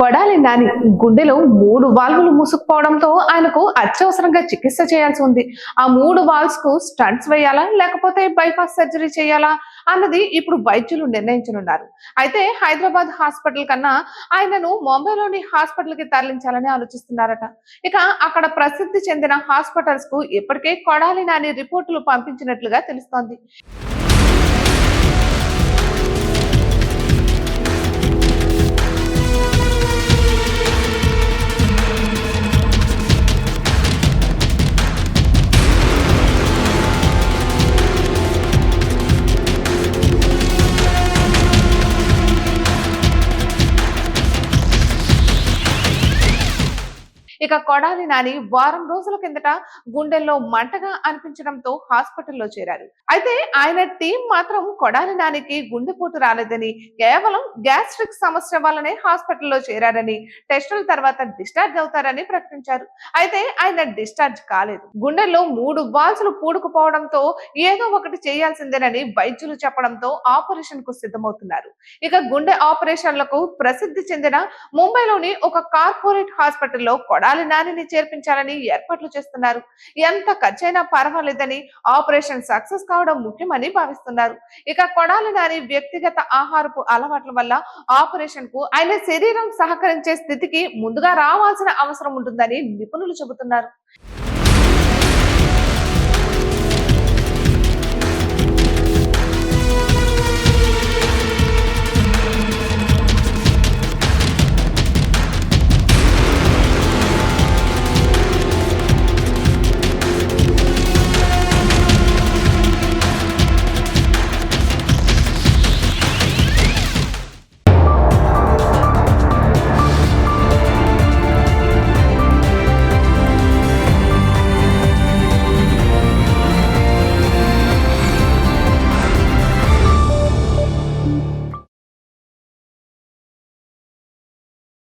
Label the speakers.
Speaker 1: కొడాలి నాని గుండెలో 3 వాల్వులు మూసుకుపోవడంతో ఆయనకు అత్యవసరంగా చికిత్స చేయాల్సి ఉంది. ఆ 3 వాల్వ్స్ కు స్టంట్స్ వేయాలా లేకపోతే బైపాస్ సర్జరీ చేయాలా అన్నది ఇప్పుడు వైద్యులు నిర్ణయించనున్నారు. అయితే హైదరాబాద్ హాస్పిటల్ కన్నా ఆయనను ముంబైలోని హాస్పిటల్ కి తరలించాలని ఆలోచిస్తున్నారట. ఇక అక్కడ ప్రసిద్ధి చెందిన హాస్పిటల్స్ కు ఇప్పటికే కొడాలి నాని రిపోర్టులు పంపించినట్లుగా తెలుస్తోంది. ఇక కొడాలి నాని వారం రోజుల కిందట గుండెల్లో మంటగా అనిపించడంతో హాస్పిటల్లో చేరారు. అయితే ఆయన టీం మాత్రం కొడాలి నానికి గుండెపోటు రాలేదని, కేవలం గ్యాస్ట్రిక్ సమస్య వల్లనే హాస్పిటల్లో చేరారని, టెస్టుల తర్వాత డిశ్చార్జ్ అవుతారని ప్రకటించారు. అయితే ఆయన డిశ్చార్జ్ కాలేదు. గుండెల్లో 3 వాల్సులు పూడుకుపోవడంతో ఏదో ఒకటి చేయాల్సిందేనని వైద్యులు చెప్పడంతో ఆపరేషన్ కు సిద్ధమవుతున్నారు. ఇక గుండె ఆపరేషన్లకు ప్రసిద్ధి చెందిన ముంబైలోని ఒక కార్పొరేట్ హాస్పిటల్లో కొడాలి నానిని చేర్పించాలని ఏర్పాట్లు చేస్తున్నారు. ఎంత ఖర్చైనా పర్వాలేదని, ఆపరేషన్ సక్సెస్ కావడం ముఖ్యమని భావిస్తున్నారు. ఇక కొడాలి నాని వ్యక్తిగత ఆహారపు అలవాట్ల వల్ల ఆపరేషన్ కు ఆయన శరీరం సహకరించే స్థితికి ముందుగా రావాల్సిన అవసరం ఉంటుందని నిపుణులు చెబుతున్నారు.